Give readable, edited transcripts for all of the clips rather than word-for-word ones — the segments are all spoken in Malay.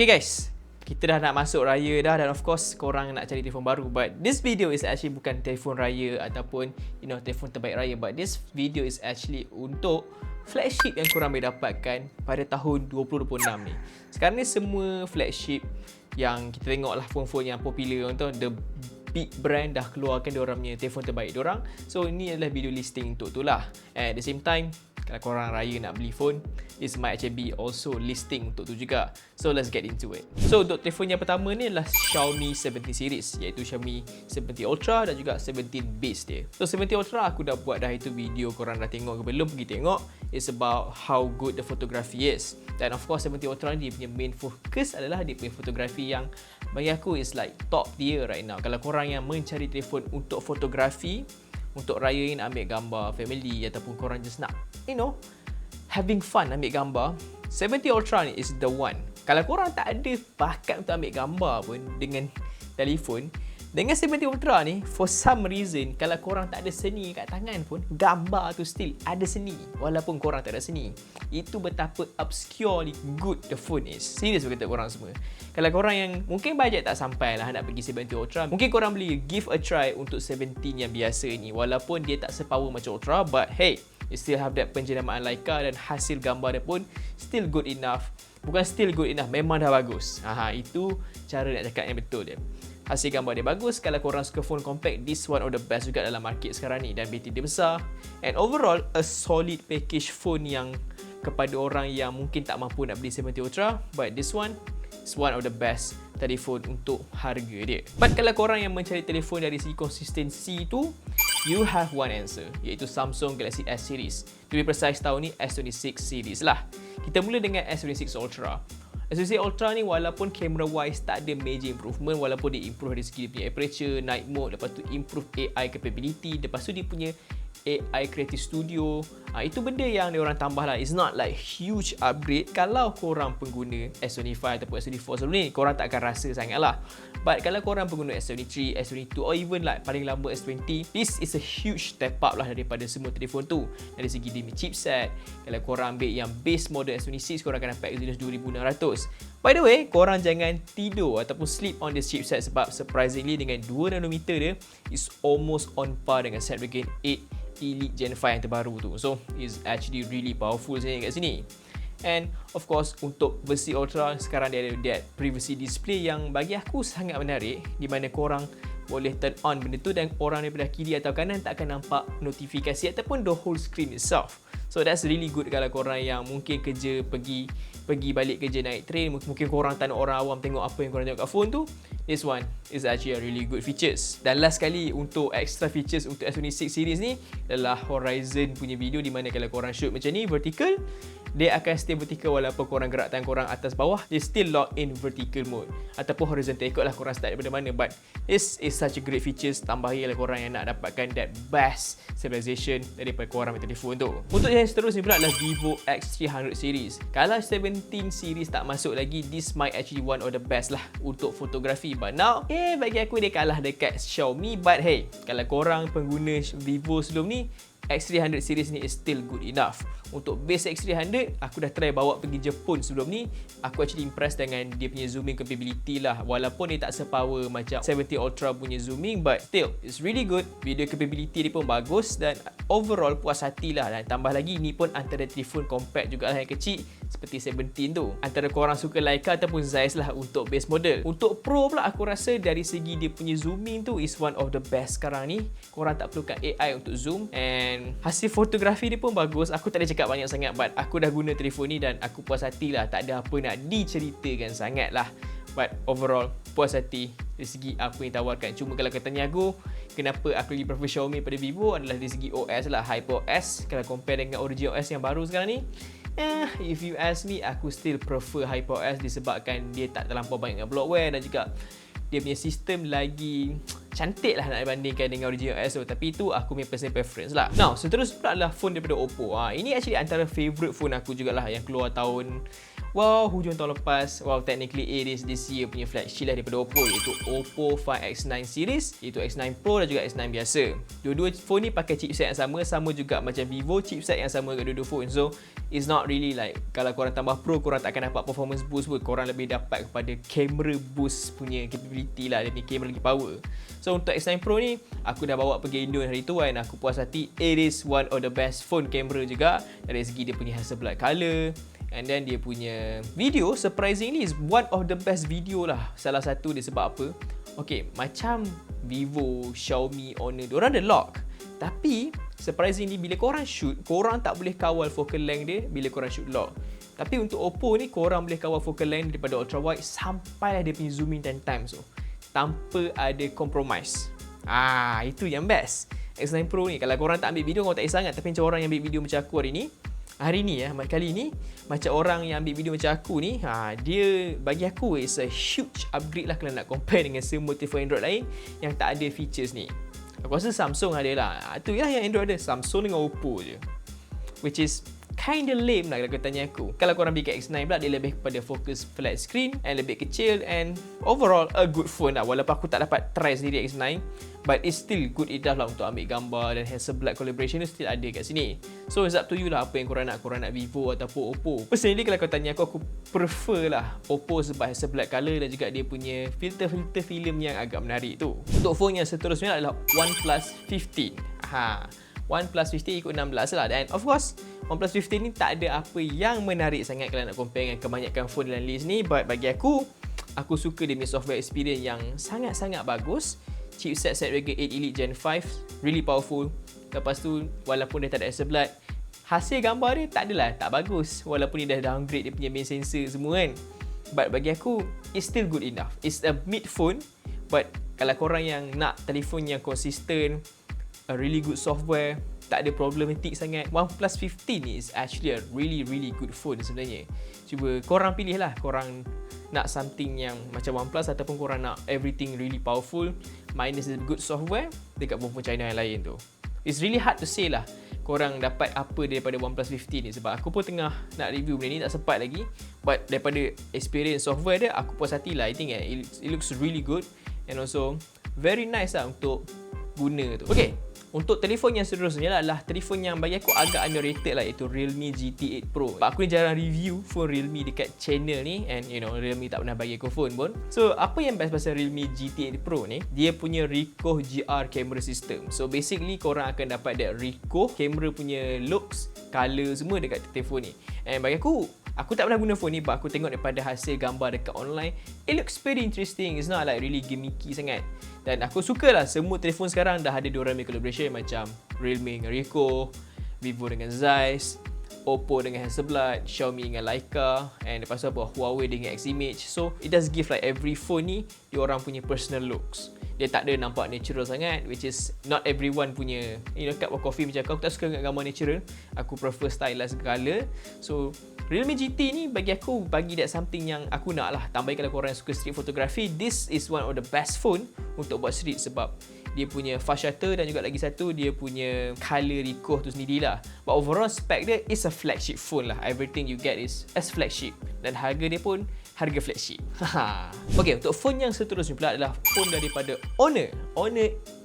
Okay guys, kita dah nak masuk raya dah, dan of course korang nak cari telefon baru. But this video is actually bukan telefon raya ataupun telefon terbaik raya, but this video is actually untuk flagship yang korang boleh dapatkan pada tahun 2026 ni. Sekarang ni semua flagship yang kita tengok lah, phone-phone yang popular tu, the big brand dah keluarkan diorang punya telefon terbaik diorang. So ini adalah video listing untuk tu lah. And at the same time, kalau korang raya nak beli phone, this might actually be also listing untuk tu juga. So let's get into it. So untuk telefon yang pertama ni adalah Xiaomi 17 series, iaitu Xiaomi 17 Ultra dan juga 17 base dia. So 17 Ultra aku dah buat dah itu video, korang dah tengok ke belum, pergi tengok. It's about how good the photography is. Dan of course 17 Ultra ni dia punya main focus adalah dia punya fotografi yang bagi aku is like top tier right now. Kalau korang yang mencari telefon untuk fotografi, untuk rayain ambil gambar family, ataupun korang just nak having fun ambil gambar, 17 Ultra ni is the one. Kalau korang tak ada bakat untuk ambil gambar pun dengan telefon, dengan 17 Ultra ni, for some reason, kalau korang tak ada seni kat tangan pun, gambar tu still ada seni walaupun korang tak ada seni. Itu betapa obscurely good the phone is. Serius berkata korang semua. Kalau korang yang mungkin bajet tak sampai lah nak pergi 17 Ultra, mungkin korang boleh give a try untuk 17 yang biasa ni. Walaupun dia tak sepower macam Ultra, but hey, you still have that penjenamaan Leica dan hasil gambar dia pun still good enough. Bukan still good enough, memang dah bagus. Itu cara nak cakap yang betul dia. Hasil gambar dia bagus. Kalau korang suka phone compact, this one of the best juga dalam market sekarang ni. Dan bateri dia besar. And overall, a solid package phone yang kepada orang yang mungkin tak mampu nak beli 70 Ultra. But this one is one of the best telefon untuk harga dia. But kalau korang yang mencari telefon dari segi konsistensi tu, you have one answer, iaitu Samsung Galaxy S series. To be precise tahun ni S26 series lah. Kita mula dengan S26 Ultra. S26 Ultra ni walaupun camera wise tak ada major improvement, walaupun dia improve dari segi dia punya aperture, night mode, lepas tu improve AI capability, lepas tu dia punya AI Creative Studio. Itu benda yang diorang tambah lah. It's not like huge upgrade. Kalau korang pengguna S25 ataupun S24 sebelum ni, korang tak akan rasa sangat lah. But kalau korang pengguna S23, S22 or even like paling lama S20, this is a huge step up lah daripada semua telefon tu. Dari segi dia punya chipset, kalau korang ambil yang base model S26, korang akan dapat Exynos 2600. By the way, korang jangan tidur ataupun sleep on this chipset, sebab surprisingly dengan 2 nanometer dia is almost on par dengan Snapdragon 8 Elite Gen 5 yang terbaru tu. So it's actually really powerful sebenarnya kat sini. And of course untuk versi Ultra sekarang dia ada that privacy display yang bagi aku sangat menarik, di mana korang boleh turn on benda tu dan orang daripada kiri atau kanan tak akan nampak notifikasi ataupun the whole screen itself. So that's really good kalau korang yang mungkin kerja pergi balik kerja naik train, mungkin korang tak nak orang awam tengok apa yang korang tengok kat phone tu. This one is actually a really good features. Dan last kali untuk extra features untuk S26 series ni adalah Horizon punya video, di mana kalau korang shoot macam ni vertical, dia akan stay vertical walaupun korang gerak tangan korang atas bawah, dia still lock in vertical mode ataupun horizontal, ikutlah korang start daripada mana. But this is such a great features, tambahi kalau korang yang nak dapatkan that best stabilization daripada korang punya telefon tu. Untuk yang seterusnya pula adalah Vivo X300 series. Kalau 17 series tak masuk lagi, this might actually one of the best lah untuk fotografi. But now, bagi aku dia kalah dekat Xiaomi. But hey, kalau korang pengguna Vivo sebelum ni, X300 series ni is still good enough. Untuk base X300, aku dah try bawa pergi Jepun sebelum ni. Aku actually impressed dengan dia punya zooming capability lah. Walaupun dia tak sepower macam 70 Ultra punya zooming, but still, it's really good. Video capability dia pun bagus dan overall puas hati lah. Dan tambah lagi, ni pun antara telefon compact jugalah yang kecil seperti 17 tu. Antara korang suka Leica ataupun Zeiss lah untuk base model. Untuk Pro pula, aku rasa dari segi dia punya zooming tu is one of the best sekarang ni. Korang tak perlukan AI untuk zoom, and hasil fotografi dia pun bagus. Aku tak ada cakap banyak sangat, but aku dah guna telefon ni dan aku puas hati lah. Tak ada apa nak diceritakan sangat lah. But overall, puas hati dari segi apa yang tawarkan. Cuma kalau kata tanya aku, kenapa aku lebih prefer Xiaomi pada Vivo adalah dari segi OS lah. HyperOS, kalau compare dengan OriginOS yang baru sekarang ni, if you ask me, aku still prefer HyperOS disebabkan dia tak terlampau banyak bloatware dan juga dia punya sistem lagi cantik lah nak dibandingkan dengan OriginOS tu. Tapi itu aku punya personal preference lah. Now, seterusnya pula adalah phone daripada Oppo. Ini actually antara favourite phone aku jugalah yang keluar tahun wow, hujung tahun lepas, wow, technically it is this year punya flagship lah daripada Oppo, iaitu Oppo Find X9 series, iaitu X9 Pro dan juga X9 biasa. Dua-dua phone ni pakai chipset yang sama juga macam Vivo, chipset yang sama kat dua-dua phone. So it's not really like kalau korang tambah Pro korang tak akan dapat performance boost pun, korang lebih dapat kepada camera boost punya capability lah, dia punya kamera lagi power. So untuk X9 Pro ni aku dah bawa pergi Indo hari tu kan, aku puas hati. It is one of the best phone camera juga dari segi dia punya Hasselblad color, and then dia punya video surprisingly is one of the best video lah. Salah satu dia sebab apa? Okay, macam Vivo, Xiaomi, Honor, diorang ada lock, tapi surprisingly bila korang shoot, korang tak boleh kawal focal length dia bila korang shoot lock. Tapi untuk Oppo ni korang boleh kawal focal length daripada ultra wide sampai dia punya zooming 10 times tu, tanpa ada compromise. Itu yang best X9 Pro ni. Kalau korang tak ambil video, korang tak kisah sangat. Tapi macam orang yang ambil video macam aku hari ni kali ni, macam orang yang ambil video macam aku ni, dia bagi aku is a huge upgrade lah kalau nak compare dengan semua telefon Android lain yang tak ada features ni. Aku rasa Samsung ada lah. Itu lah yang Android ada, Samsung dengan Oppo je, which is kinda lame lah kalau kau tanya aku. Kalau korang pergi ke X9 pula, dia lebih kepada fokus flat screen and lebih kecil, and overall a good phone lah. Walaupun aku tak dapat try sendiri X9, but it's still good enough lah untuk ambil gambar, dan Hasselblad collaboration tu still ada kat sini. So it's up to you lah apa yang korang nak Vivo ataupun Oppo. Personally kalau kau tanya aku prefer lah Oppo sebab Hasselblad color dan juga dia punya filter film yang agak menarik tu. Untuk phone yang seterusnya adalah OnePlus 15. OnePlus 15 ikut 16 lah, dan of course OnePlus 15 ni tak ada apa yang menarik sangat kalau nak compare dengan kebanyakan phone dalam list ni. But bagi aku suka dia punya software experience yang sangat-sangat bagus. Chipset Snapdragon 8 Elite Gen 5 really powerful. Lepas tu walaupun dia tak ada Hasselblad, hasil gambar dia tak adalah tak bagus, walaupun dia dah downgrade dia punya main sensor semua kan. But bagi aku it's still good enough. It's a mid phone, but kalau korang yang nak telefon yang konsisten, a really good software, tak ada problematic sangat, OnePlus 15 ni is actually a really good phone sebenarnya. Cuba korang pilih lah, korang nak something yang macam OnePlus ataupun korang nak everything really powerful minus a good software dekat phone China yang lain tu. It's really hard to say lah korang dapat apa daripada OnePlus 15 ni, sebab aku pun tengah nak review benda ni, tak sempat lagi. But daripada experience software dia, aku puas hati lah. I think it looks really good and also very nice lah untuk guna tu. Okay, untuk telefon yang seterusnya adalah telefon yang bagi aku agak underrated lah, iaitu Realme GT8 Pro. Sebab aku ni jarang review phone Realme dekat channel ni, and you know Realme tak pernah bagi aku phone pun. So apa yang best pasal Realme GT8 Pro ni, dia punya Ricoh GR camera system. So basically korang akan dapat that Ricoh camera punya looks, color semua dekat telefon ni. And bagi aku tak pernah guna phone ni, but aku tengok daripada hasil gambar dekat online, it looks very interesting. It's not like really gimmicky sangat. Dan aku suka lah semua telefon sekarang dah ada diorang punya collaboration, macam Realme dengan Ricoh, Vivo dengan Zeiss, Oppo dengan Hasselblad, Xiaomi dengan Leica, and lepas tu Huawei dengan Ximage. So it does give like every phone ni diorang punya personal looks. Dia tak ada nampak natural sangat, which is not everyone punya, you know, cup of coffee macam aku tak suka dengan gambar natural. Aku prefer stylized color. So Realme GT ni bagi aku bagi that something yang aku nak lah. Tambah kalau korang suka street photography, this is one of the best phone untuk buat street, sebab dia punya fast shutter dan juga lagi satu dia punya color Ricoh tu sendirilah. But overall spec dia is a flagship phone lah. Everything you get is as flagship, dan harga dia pun harga flagship. Okay, untuk phone yang seterusnya pula adalah phone daripada Honor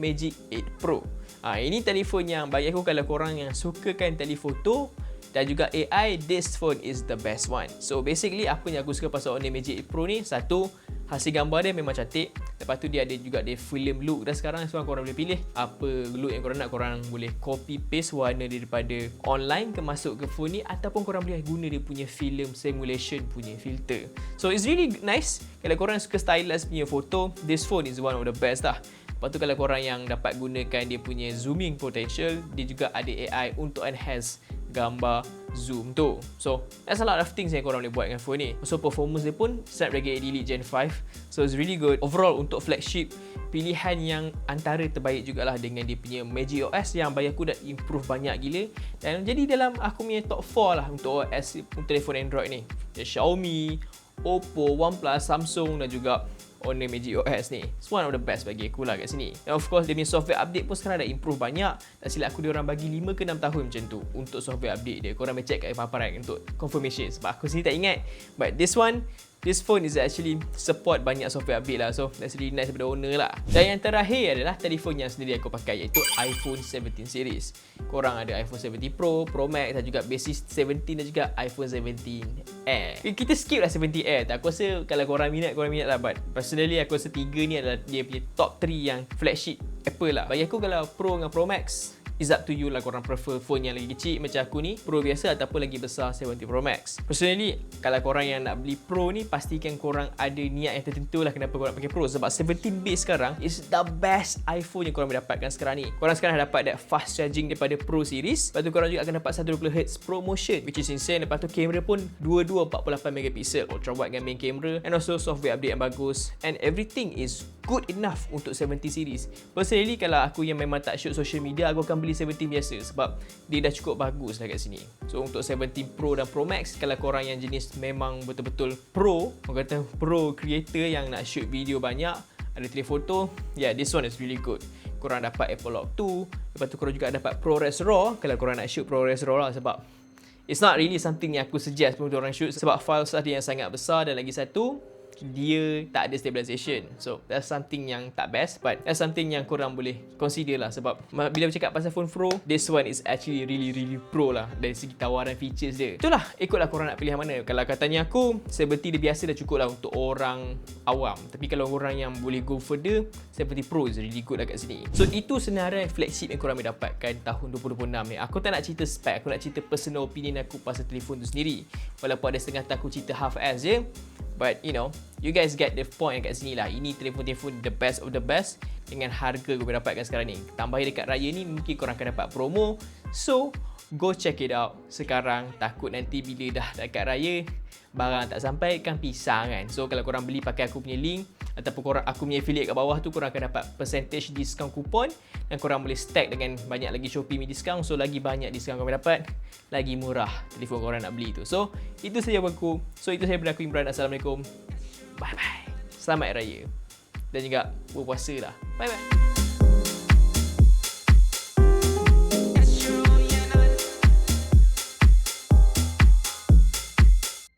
Magic 8 Pro. Ini telefon yang bagi aku kalau korang yang sukakan telefoto dan juga AI, this phone is the best one. So basically apa yang aku suka pasal Honor Magic 8 Pro ni, satu, hasil gambar dia memang cantik. Lepas tu dia ada juga dia film look, dan sekarang korang boleh pilih apa look yang korang nak. Korang boleh copy paste warna daripada online ke masuk ke phone ni, ataupun korang boleh guna dia punya film simulation punya filter. So it's really nice. Kalau korang suka stylized punya foto, this phone is one of the best lah. Lepas tu kalau korang yang dapat gunakan dia punya zooming potential, dia juga ada AI untuk enhance gambar zoom tu. So that's a lot of things yang korang boleh buat dengan phone ni. So performance dia pun Snapdragon 8 Elite Gen 5, so it's really good. Overall untuk flagship, pilihan yang antara terbaik jugalah dengan dia punya Magic OS yang bagi aku dah improve banyak gila, dan jadi dalam aku punya top 4 lah untuk OS untuk telefon Android ni. Xiaomi, Oppo, OnePlus, Samsung dan juga Honor Magic OS ni. It's one of the best bagi aku lah kat sini. And of course dia punya software update pun sekarang dah improve banyak. Tak silap aku diorang bagi 5 ke 6 tahun macam tu untuk software update dia. Korang boleh check kat paparan untuk confirmation sebab aku sendiri tak ingat. But this phone is actually support banyak software update lah. So that's really nice daripada owner lah. Dan yang terakhir adalah telefon yang sendiri aku pakai, iaitu iPhone 17 series. Korang ada iPhone 17 Pro, Pro Max dan juga base 17 dan juga iPhone 17 Air. Kita skip lah 17 Air. Aku rasa kalau korang minat lah. But personally aku rasa 3 ni adalah dia punya top 3 yang flagship Apple lah. Bagi aku kalau Pro dengan Pro Max, it's up to you lah korang prefer phone yang lagi kecil macam aku ni, Pro biasa ataupun lagi besar 17 Pro Max. Personally, kalau korang yang nak beli Pro ni, pastikan korang ada niat yang tertentu lah kenapa korang pakai Pro. Sebab 17 base sekarang is the best iPhone yang korang boleh dapatkan sekarang ni. Korang sekarang dah dapat that fast charging daripada Pro series. Lepas tu korang juga akan dapat 120Hz Pro Motion, which is insane. Lepas tu kamera pun 48MP, ultra wide dengan main camera, and also software update yang bagus, and everything is good enough untuk 70 series. Personally, kalau aku yang memang tak shoot social media, aku akan beli 17 biasa sebab dia dah cukup bagus lah kat sini. So untuk 17 Pro dan Pro Max, kalau korang yang jenis memang betul-betul Pro, orang kata Pro creator yang nak shoot video banyak, ada telefoto, yeah, this one is really good. Korang dapat Apple Lock 2, lepas tu korang juga dapat ProRes RAW kalau korang nak shoot ProRes RAW lah, sebab it's not really something yang aku suggest untuk orang shoot sebab file size dia yang sangat besar, dan lagi satu, dia tak ada stabilization. So that's something yang tak best, but that's something yang korang boleh consider lah. Sebab bila bercakap pasal phone Pro, this one is actually really pro lah dari segi tawaran features dia. Itulah, ikutlah korang nak pilih mana. Kalau katanya aku, 70 dia biasa dah cukup lah untuk orang awam. Tapi kalau orang yang boleh go further, 70 Pro is really good lah kat sini. So itu senarai flagship yang korang boleh dapatkan tahun 2026 ni. Aku tak nak cerita spek, aku nak cerita personal opinion aku pasal telefon tu sendiri. Walaupun ada setengah aku cerita half-ass je, but you know, you guys get the point kat sini lah. Ini telefon-telefon the best of the best dengan harga kau boleh dapatkan sekarang ni. Tambah dekat raya ni, mungkin korang akan dapat promo. So, go check it out sekarang. Takut nanti bila dah dekat raya, barang tak sampai kan pisang kan. So, kalau korang beli pakai aku punya link ataupun korang aku punya affiliate kat bawah tu, korang akan dapat percentage discount kupon dan korang boleh stack dengan banyak lagi Shopee punya discount. So, lagi banyak discount korang dapat, lagi murah telefon korang nak beli tu. So, itu saja aku. So, itu saja daripada aku, Imran. Assalamualaikum. Bye-bye. Selamat Raya. Dan juga berpuasa lah. Bye-bye.